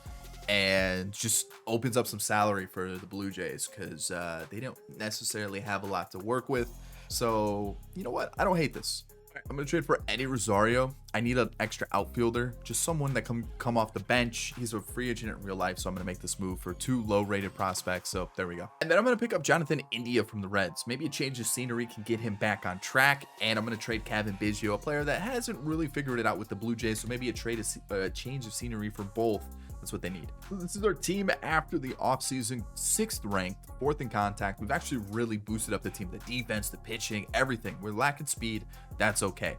and just opens up some salary for the Blue Jays because they don't necessarily have a lot to work with. So you know what? I don't hate this. I'm gonna trade for Eddie Rosario. I need an extra outfielder, just someone that come off the bench. He's a free agent in real life, so I'm gonna make this move for 2 low-rated prospects. So there we go. And then I'm gonna pick up Jonathan India from the Reds. Maybe a change of scenery can get him back on track. And I'm gonna trade Kevin Biggio, a player that hasn't really figured it out with the Blue Jays. So maybe a change of scenery for both. That's what they need. This is our team after the offseason, 6th ranked, 4th in contact. We've actually really boosted up the team, the defense, the pitching, everything. We're lacking speed. That's okay.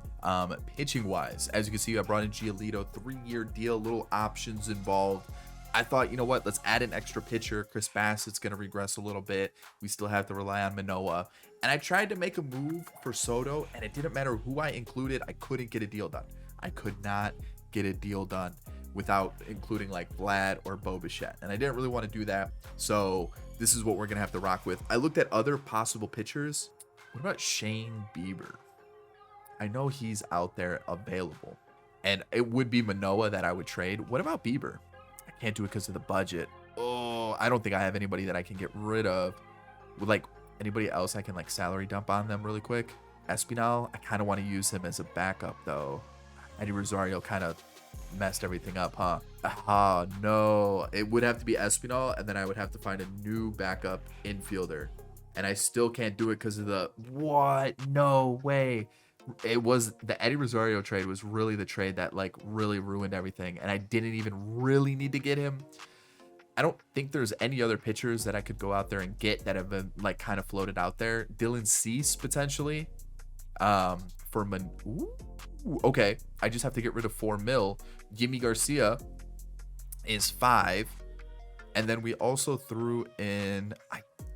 Pitching wise, as you can see, I brought in Giolito, 3-year deal, little options involved. I thought, you know what, let's add an extra pitcher. Chris Bassett's going to regress a little bit. We still have to rely on Manoah. And I tried to make a move for Soto, and it didn't matter who I included. I couldn't get a deal done. I could not get a deal done without including like Vlad or Bo Bichette. And I didn't really want to do that. So this is what we're going to have to rock with. I looked at other possible pitchers. What about Shane Bieber? I know he's out there available. And it would be Manoah that I would trade. What about Bieber? I can't do it because of the budget. Oh, I don't think I have anybody that I can get rid of. With like anybody else I can like salary dump on them really quick. Espinal, I kind of want to use him as a backup though. Eddie Rosario kind of messed everything up, huh? Ah, no. It would have to be Espinal, and then I would have to find a new backup infielder. And I still can't do it because of the... What? No way. It was... The Eddie Rosario trade was really the trade that, like, really ruined everything. And I didn't even really need to get him. I don't think there's any other pitchers that I could go out there and get that have been, like, kind of floated out there. Dylan Cease, potentially. Ooh, okay, I just have to get rid of 4 mil. Yimi Garcia is 5, and then we also threw in.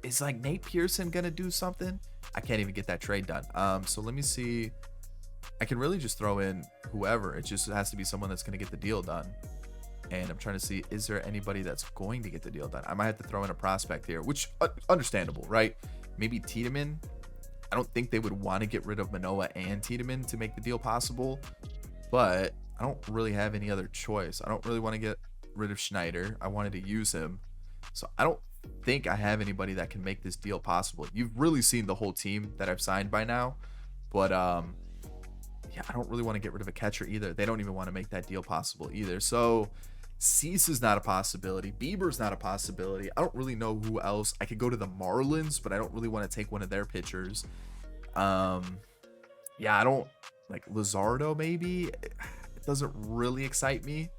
Is like Nate Pearson gonna do something? I can't even get that trade done. So let me see. I can really just throw in whoever. It just has to be someone that's gonna get the deal done. And I'm trying to see, is there anybody that's going to get the deal done? I might have to throw in a prospect here, which understandable, right? Maybe Tiedemann. I don't think they would want to get rid of Manoah and Tiedemann to make the deal possible, but I don't really have any other choice. I don't really want to get rid of Schneider. I wanted to use him. So I don't think I have anybody that can make this deal possible. You've really seen the whole team that I've signed by now, but yeah, I don't really want to get rid of a catcher either. They don't even want to make that deal possible either. So Cease is not a possibility. Bieber's not a possibility. I don't really know who else. I could go to the Marlins, but I don't really want to take one of their pitchers. Yeah, I don't like Luzardo. Maybe it doesn't really excite me,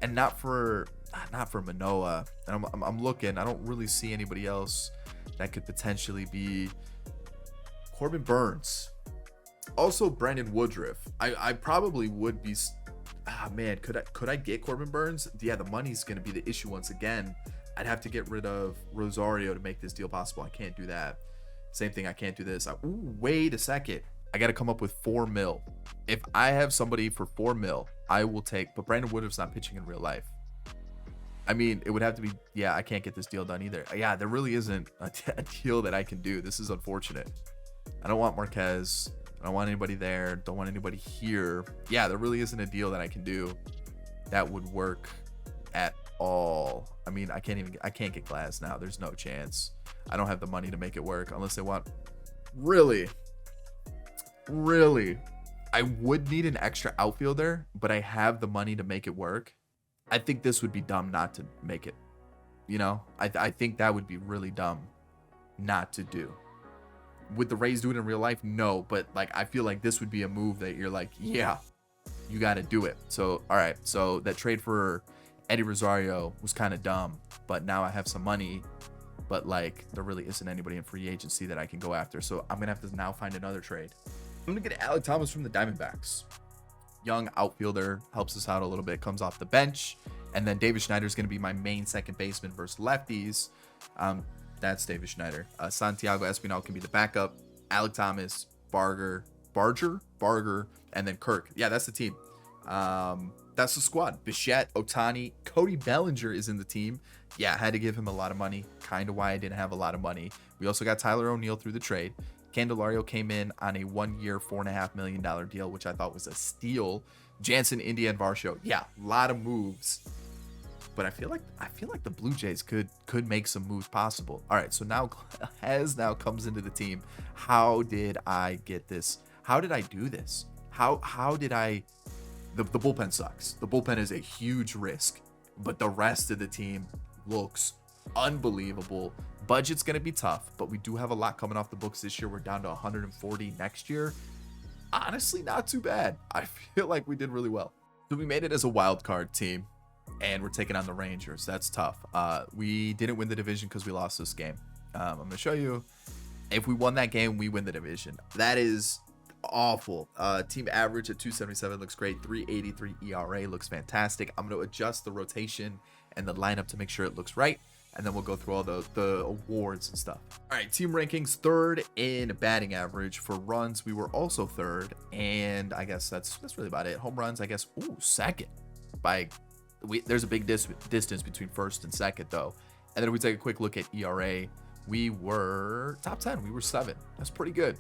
and not for Manoah. And I'm looking. I don't really see anybody else that could potentially be. Corbin Burns, also Brandon Woodruff. I probably would be. Man, could I get Corbin Burns? Yeah, the money's gonna be the issue once again. I'd have to get rid of Rosario to make this deal possible. I can't do that. Same thing, I can't do this. Ooh, wait a second. I gotta come up with 4 mil. If I have somebody for 4 mil, I will take. But Brandon Woodruff's not pitching in real life. I mean, it would have to be. Yeah, I can't get this deal done either. Yeah, there really isn't a deal that I can do. This is unfortunate. I don't want Marquez. I don't want anybody there. Don't want anybody here. Yeah, there really isn't a deal that I can do that would work at all. I mean, I can't get Glass now. There's no chance. I don't have the money to make it work unless they want. Really, I would need an extra outfielder, but I have the money to make it work. I think this would be dumb not to make it. You know, I think that would be really dumb not to do. Would the Rays do it in real life? No, but like I feel like this would be a move that you're like, yeah, you got to do it. So all right, so that trade for Eddie Rosario was kind of dumb, but now I have some money, but like there really isn't anybody in free agency that I can go after. So I'm gonna have to now find another trade. I'm gonna get Alec Thomas from the Diamondbacks. Young outfielder, helps us out a little bit, comes off the bench, and then David Schneider is gonna be my main second baseman versus lefties. That's David Schneider. Santiago Espinal can be the backup. Alec Thomas, Barger, Barger, and then Kirk. Yeah, that's the team. That's the squad. Bichette, Ohtani, Cody Bellinger is in the team. Yeah, I had to give him a lot of money. Kind of why I didn't have a lot of money. We also got Tyler O'Neill through the trade. Candelario came in on a 1-year, $4.5 million deal, which I thought was a steal. Jansen, India, and Varsho. Yeah, a lot of moves. But I feel like the Blue Jays could make some moves possible. All right, so now Hez now comes into the team. How did I get this? How did I do this? How did I? The bullpen sucks. The bullpen is a huge risk, but the rest of the team looks unbelievable. Budget's going to be tough, but we do have a lot coming off the books this year. We're down to 140 next year. Honestly, not too bad. I feel like we did really well. So we made it as a wild card team, and we're taking on the Rangers. That's tough. We didn't win the division because we lost this game. I'm going to show you. If we won that game, we win the division. That is awful. Team average at 277 looks great. 383 ERA looks fantastic. I'm going to adjust the rotation and the lineup to make sure it looks right, and then we'll go through all the awards and stuff. All right, team rankings: third in batting average. For runs, we were also third, and I guess that's really about it. Home runs, I guess, second. There's a big distance between first and second, though. And then if we take a quick look at ERA, we were top 10. We were 7. That's pretty good.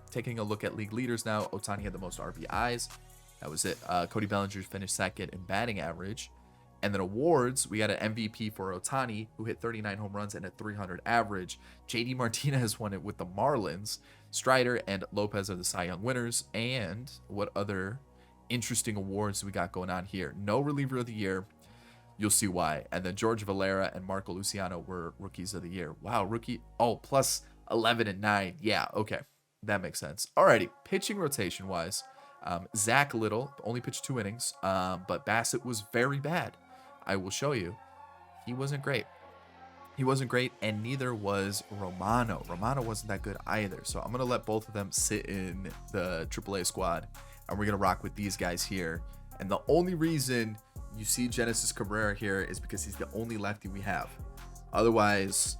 Taking a look at league leaders now, Ohtani had the most RBIs. That was it. Cody Bellinger finished second in batting average. And then awards, we got an MVP for Ohtani, who hit 39 home runs and a 300 average. JD Martinez won it with the Marlins. Strider and Lopez are the Cy Young winners. And what other interesting awards we got going on here? No reliever of the year. You'll see why. And then George Valera and Marco Luciano were rookies of the year. Wow, rookie. Oh, plus 11 and 9. Yeah, okay. That makes sense. Alrighty, pitching rotation wise, Zach Little only pitched 2 innings, but Bassett was very bad. I will show you. He wasn't great. He wasn't great, and neither was Romano. Romano wasn't that good either. So I'm going to let both of them sit in the AAA squad, and we're going to rock with these guys here. And the only reason you see Genesis Cabrera here is because he's the only lefty we have. Otherwise,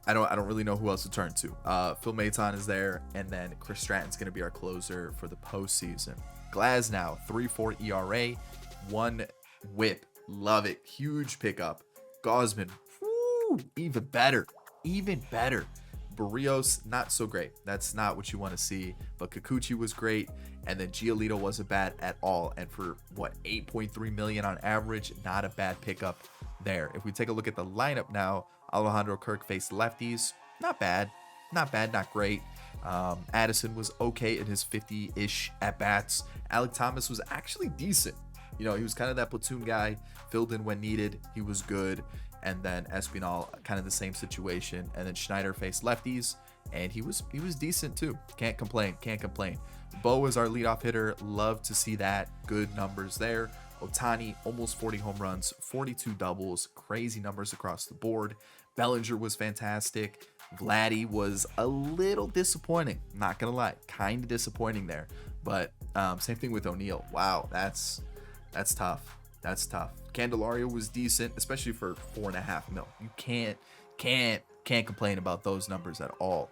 I don't really know who else to turn to. Phil Maton is there, and then Chris Stratton's going to be our closer for the postseason. Glasnow, 3.4 ERA, 1 whip. Love it. Huge pickup. Gosman, even better. Even better. Barrios, not so great. That's not what you want to see. But Kikuchi was great. And then Giolito wasn't bad at all. And for, what, $8.3 million on average, not a bad pickup there. If we take a look at the lineup now, Alejandro Kirk faced lefties. Not bad. Not bad, not great. Addison was okay in his 50-ish at-bats. Alec Thomas was actually decent. You know, he was kind of that platoon guy, filled in when needed. He was good. And then Espinal, kind of the same situation. And then Schneider faced lefties, and he was decent too. Can't complain. Can't complain. Bo was our leadoff hitter. Love to see that. Good numbers there. Ohtani, almost 40 home runs, 42 doubles. Crazy numbers across the board. Bellinger was fantastic. Vladdy was a little disappointing. Not going to lie. Kind of disappointing there. But same thing with O'Neill. Wow, that's tough. That's tough. Candelario was decent, especially for $4.5 million. You can't complain about those numbers at all.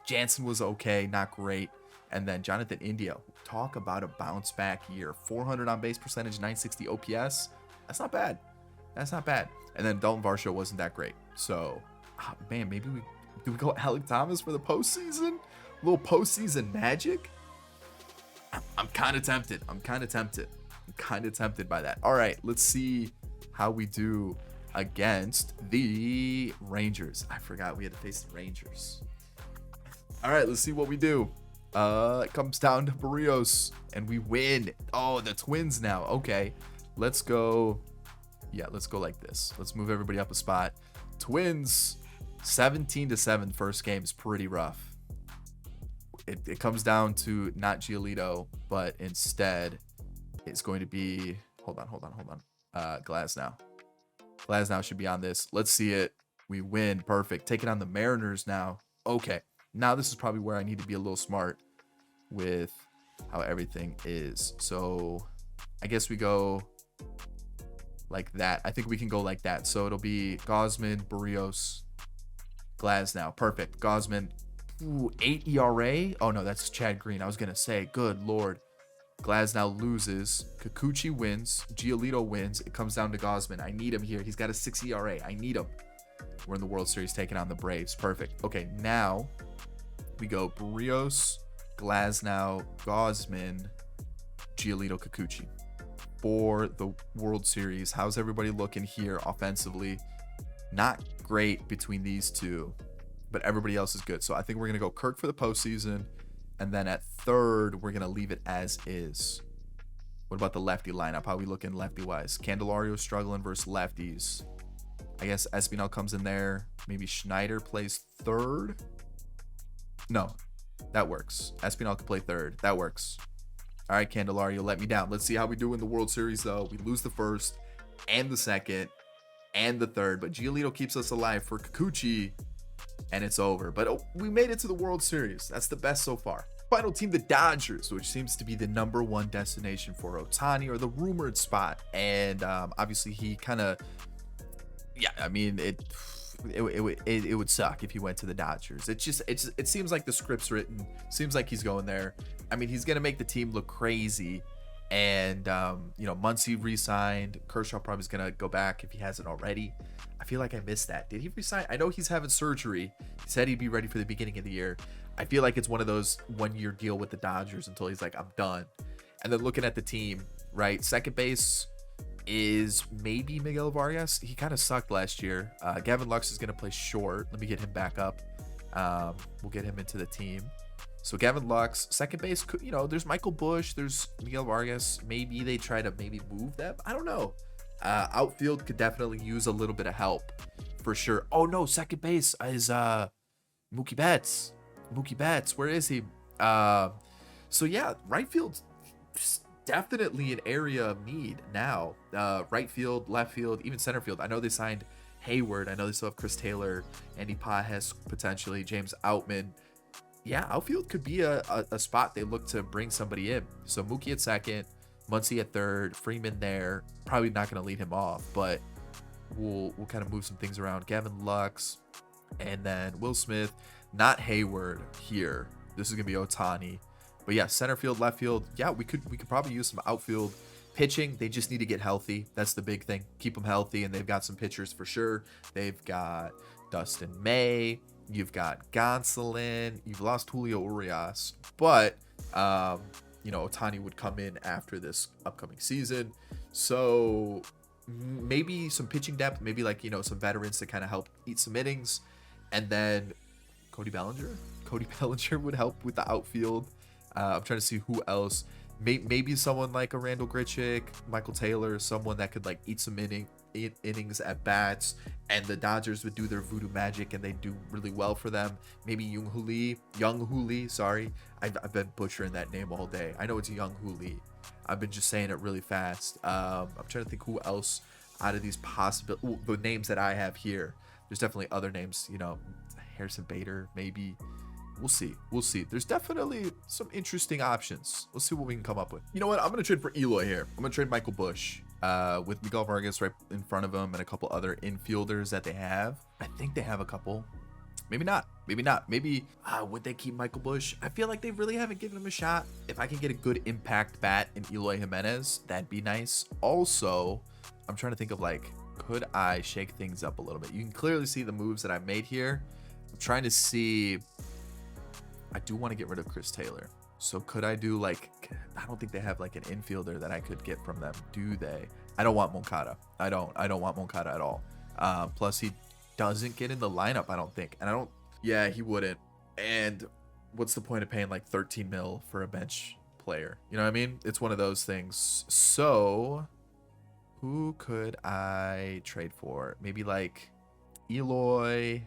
Jansen was okay, not great. And then Jonathan India, talk about a bounce back year. 400 on base percentage, 960 OPS. That's not bad. That's not bad. And then Dalton Varsho wasn't that great. So, man, maybe we go Alec Thomas for the postseason? A little postseason magic? I'm kind of tempted. I'm kind of tempted by that. All right, let's see how we do against the Rangers. I forgot we had to face the Rangers. All right, let's see what we do. It comes down to Barrios, and we win. Oh, the Twins now. Okay, let's go. Yeah, let's go like this. Let's move everybody up a spot. Twins, 17-7 first game is pretty rough. It comes down to not Giolito, but instead it's going to be, hold on. Glasnow. Glasnow should be on this. Let's see it. We win. Perfect. Taking on the Mariners now. Okay. Now this is probably where I need to be a little smart with how everything is. So I guess we go like that. I think we can go like that. So it'll be Gosman, Barrios, Glasnow. Perfect. Gosman, Ooh, 8 ERA. Oh no, that's Chad Green. I was gonna say, good lord. Glasnow loses. Kikuchi wins. Giolito wins. It comes down to Gosman. I need him here. He's got a 6 ERA. I need him. We're in the World Series taking on the Braves. Perfect. Okay, now we go Barrios, Glasnow, Gosman, Giolito, Kikuchi for the World Series. How's everybody looking here offensively? Not great between these two, but everybody else is good. So I think we're going to go Kirk for the postseason. And then at third, we're going to leave it as is. What about the lefty lineup? How are we looking lefty-wise? Candelario struggling versus lefties. I guess Espinal comes in there. Maybe Schneider plays third. No, that works. Espinal can play third. That works. All right, Candelario, let me down. Let's see how we do in the World Series, though. We lose the first and the second and the third. But Giolito keeps us alive for Kikuchi. And it's over. But we made it to the World Series. That's the best so far. Final team, the Dodgers, which seems to be the #1 destination for Ohtani, or the rumored spot. And obviously he kind of, yeah, I mean, it would suck if he went to the Dodgers. It seems like the script's written. Seems like he's going there. I mean, he's gonna make the team look crazy. And you know, Muncy re-signed. Kershaw probably is gonna go back if he hasn't already. I feel like I missed that. Did he resign? I know he's having surgery. He said he'd be ready for the beginning of the year. I feel like it's one of those 1-year deal with the Dodgers until he's like, I'm done. And then looking at the team, right? Second base is maybe Miguel Vargas. He kind of sucked last year. Gavin Lux is going to play short. Let me get him back up. We'll get him into the team. So Gavin Lux, second base, you know, there's Michael Bush, there's Miguel Vargas. Maybe they try to move them. I don't know. Outfield could definitely use a little bit of help for sure. Oh no, second base is Mookie Betts. Mookie Betts, where is he? So yeah, right field definitely an area of need now. Right field, left field, even center field. I know they signed Hayward. I know they still have Chris Taylor, Andy Pajes, potentially James Outman. Yeah, outfield could be a spot they look to bring somebody in. So Mookie at second, Muncy at third, Freeman there. Probably not going to lead him off, but we'll kind of move some things around. Gavin Lux, and then Will Smith, not Hayward here. This is going to be Ohtani. But yeah, center field, left field. Yeah, we could probably use some outfield pitching. They just need to get healthy. That's the big thing. Keep them healthy, and they've got some pitchers for sure. They've got Dustin May. You've got Gonsolin. You've lost Julio Urias, but you know, Ohtani would come in after this upcoming season. So maybe some pitching depth, maybe like, you know, some veterans to kind of help eat some innings. And then Cody Bellinger would help with the outfield. I'm trying to see who else. Maybe someone like a Randall Grichuk, Michael Taylor, someone that could like eat some innings at bats, and the Dodgers would do their voodoo magic and they do really well for them. Maybe Young Hoo Lee, sorry. I've been butchering that name all day. I know it's Young Hoo Lee. I've been just saying it really fast. I'm trying to think who else out of these possible the names that I have here. There's definitely other names, you know, Harrison Bader, maybe. We'll see. There's definitely some interesting options. We'll see what we can come up with. You know what? I'm going to trade for Eloy here. I'm going to trade Michael Bush with Miguel Vargas right in front of him and a couple other infielders that they have. I think they have a couple. Maybe not. Maybe would they keep Michael Bush? I feel like they really haven't given him a shot. If I can get a good impact bat in Eloy Jimenez, that'd be nice. Also, I'm trying to think of like, could I shake things up a little bit? You can clearly see the moves that I made here. I'm trying to see. I do want to get rid of Chris Taylor. So could I do like, I don't think they have like an infielder that I could get from them, do they? I don't want Moncada. I don't want Moncada at all. Plus he doesn't get in the lineup, I don't think. And yeah, he wouldn't. And what's the point of paying like 13 mil for a bench player? You know what I mean? It's one of those things. So who could I trade for? Maybe like Eloy.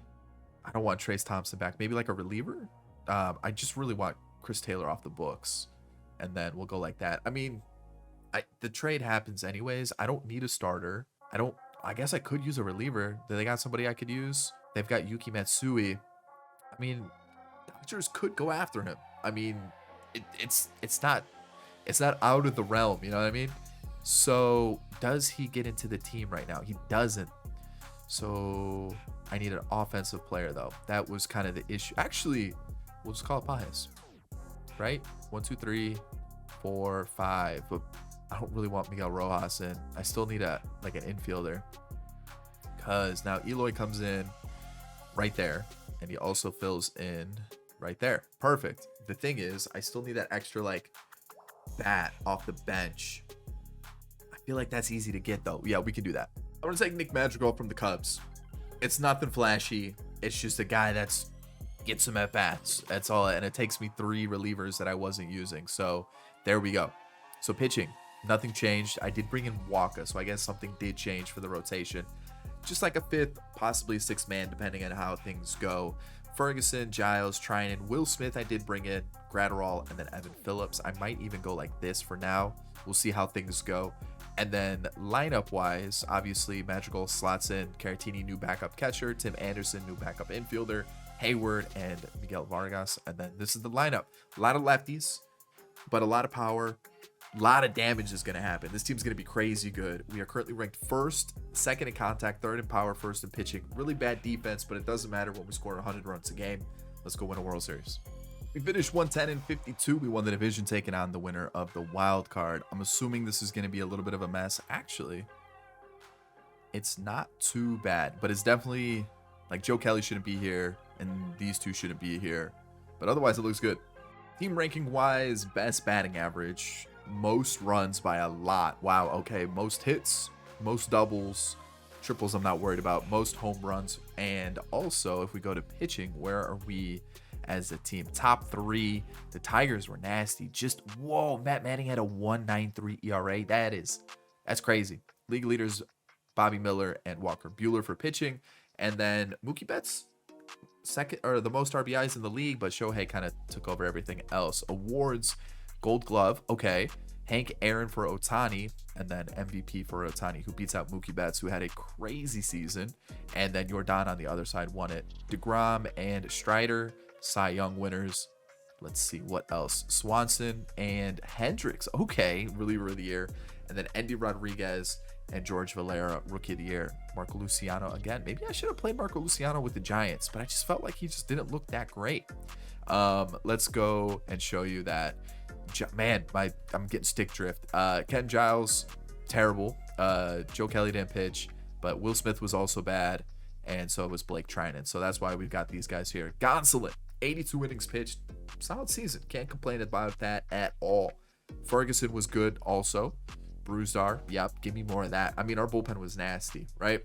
I don't want Trace Thompson back. Maybe like a reliever. I just really want Chris Taylor off the books, and then we'll go like that. I mean, the trade happens anyways. I don't need a starter. I guess I could use a reliever. They got somebody I could use. They've got Yuki Matsui. I mean, Dodgers could go after him. I mean, it's not out of the realm. You know what I mean? So does he get into the team right now? He doesn't. So I need an offensive player though. That was kind of the issue. Actually, We'll just call it Pajes, right? 1, 2, 3, 4, 5. But I don't really want Miguel Rojas in. I still need an infielder, because now Eloy comes in right there, and he also fills in right there. Perfect. The thing is, I still need that extra bat off the bench. I feel like that's easy to get though. Yeah, we can do that. I'm gonna take Nick Madrigal from the Cubs. It's nothing flashy. It's just a guy that's gets some at bats. That's all, and it takes me 3 relievers that I wasn't using. So there we go. So pitching, nothing changed. I did bring in Waka, so I guess something did change for the rotation. Just like a 5th, possibly a 6th man, depending on how things go. Ferguson, Giles, Trinan, Will Smith I did bring in, Gratterall, and then Evan Phillips. I might even go like this for now. We'll see how things go. And then lineup-wise, obviously Madrigal slots in Caratini, new backup catcher, Tim Anderson, new backup infielder, Hayward, and Miguel Vargas. And then this is the lineup. A lot of lefties, but a lot of power. A lot of damage is going to happen. This team's going to be crazy good. We are currently ranked 1st, 2nd in contact, 3rd in power, 1st in pitching. Really bad defense, but it doesn't matter when we score 100 runs a game. Let's go win a World Series. We finished 110-52. We won the division, taking on the winner of the wild card. I'm assuming this is going to be a little bit of a mess. Actually, it's not too bad, but it's definitely Joe Kelly shouldn't be here, and these two shouldn't be here. But otherwise, it looks good. Team ranking wise, best batting average, most runs by a lot. Wow. Okay. Most hits, most doubles, triples I'm not worried about, most home runs. And also, if we go to pitching, where are we as a team? Top 3. The Tigers were nasty. Just, whoa, Matt Manning had a 1.93 ERA. That's crazy. League leaders, Bobby Miller and Walker Buehler for pitching. And then Mookie Betts, second, or the most RBIs in the league, but Shohei kind of took over everything else. Awards, Gold Glove, okay. Hank Aaron for Ohtani, and then MVP for Ohtani, who beats out Mookie Betts, who had a crazy season. And then Jordan on the other side won it. DeGrom and Strider, Cy Young winners. Let's see what else. Swanson and Hendricks, okay, reliever of the year. And then Andy Rodriguez and George Valera, rookie of the year. Marco Luciano again. Maybe I should have played Marco Luciano with the Giants, but I just felt like he just didn't look that great. Let's go and show you that. Man, I'm getting stick drift. Ken Giles, terrible. Joe Kelly didn't pitch, but Will Smith was also bad, and so was Blake Trinan. So that's why we've got these guys here. Gonsolin, 82 innings pitched, solid season. Can't complain about that at all. Ferguson was good also. Bruzdar, yep, give me more of that. I mean, our bullpen was nasty, right?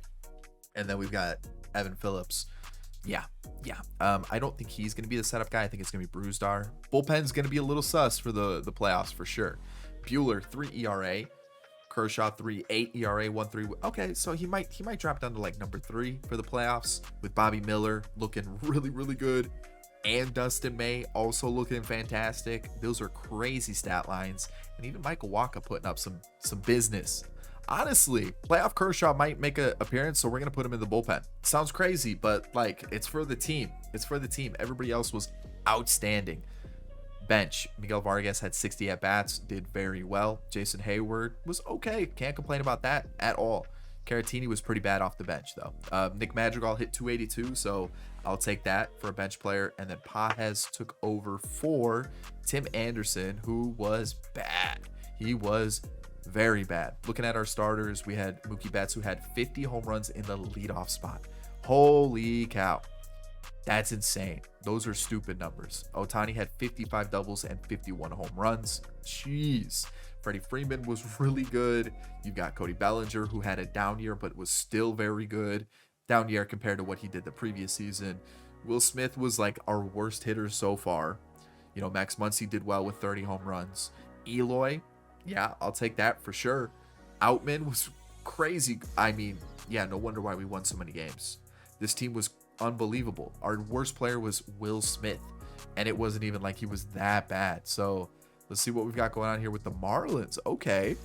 And then we've got Evan Phillips. Yeah. I don't think he's going to be the setup guy. I think it's going to be Bruzdar. Bullpen's going to be a little sus for the playoffs for sure. Buehler, 3 ERA. Kershaw, 3.8 ERA, 1.3. Okay, so he might drop down to number 3 for the playoffs, with Bobby Miller looking really, really good, and Dustin May also looking fantastic. Those are crazy stat lines. And even Michael Wacha putting up some business. Honestly, playoff Kershaw might make an appearance, so we're going to put him in the bullpen. Sounds crazy, but it's for the team. It's for the team. Everybody else was outstanding. Bench, Miguel Vargas had 60 at-bats, did very well. Jason Hayward was okay. Can't complain about that at all. Caratini was pretty bad off the bench, though. Nick Madrigal hit 282, so I'll take that for a bench player. And then Pajes took over for Tim Anderson, who was bad. He was very bad. Looking at our starters, we had Mookie Betts, who had 50 home runs in the leadoff spot. Holy cow. That's insane. Those are stupid numbers. Ohtani had 55 doubles and 51 home runs. Jeez. Freddie Freeman was really good. You've got Cody Bellinger, who had a down year, but was still very good. Down year compared to what he did the previous season. Will Smith was our worst hitter so far. Max Muncy did well with 30 home runs. Eloy, yeah, I'll take that for sure. Outman was crazy. I mean, yeah, no wonder why we won so many games. This team was unbelievable. Our worst player was Will Smith, and it wasn't even like he was that bad. So let's see what we've got going on here with the Marlins. Okay.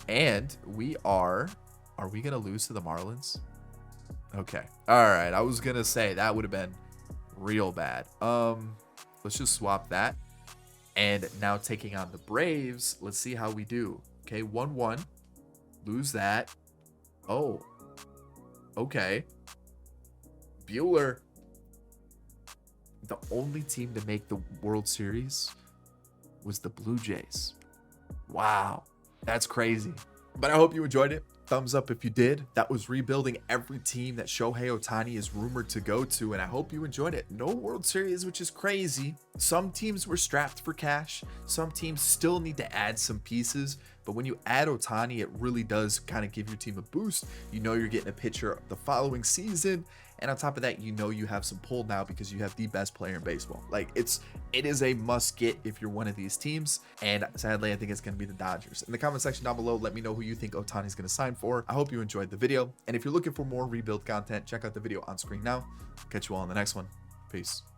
And we are we going to lose to the Marlins? Okay. All right. I was going to say that would have been real bad. Let's just swap that. And now taking on the Braves, let's see how we do. Okay, 1-1. Lose that. Oh. Okay. Buehler. the only team to make the World Series was the Blue Jays. Wow, that's crazy. But I hope you enjoyed it. Thumbs up if you did. That was rebuilding every team that Shohei Ohtani is rumored to go to, and I hope you enjoyed it. No World Series, which is crazy. Some teams were strapped for cash. Some teams still need to add some pieces, but when you add Ohtani, it really does kind of give your team a boost. You know you're getting a pitcher the following season, and on top of that, you know you have some pull now because you have the best player in baseball. Like, it is a must get if you're one of these teams, and sadly I think it's going to be the Dodgers. In the comment section down below, let me know who you think Ohtani is going to sign for. I hope you enjoyed the video, and if you're looking for more rebuild content, check out the video on screen now. Catch you all in the next one. Peace.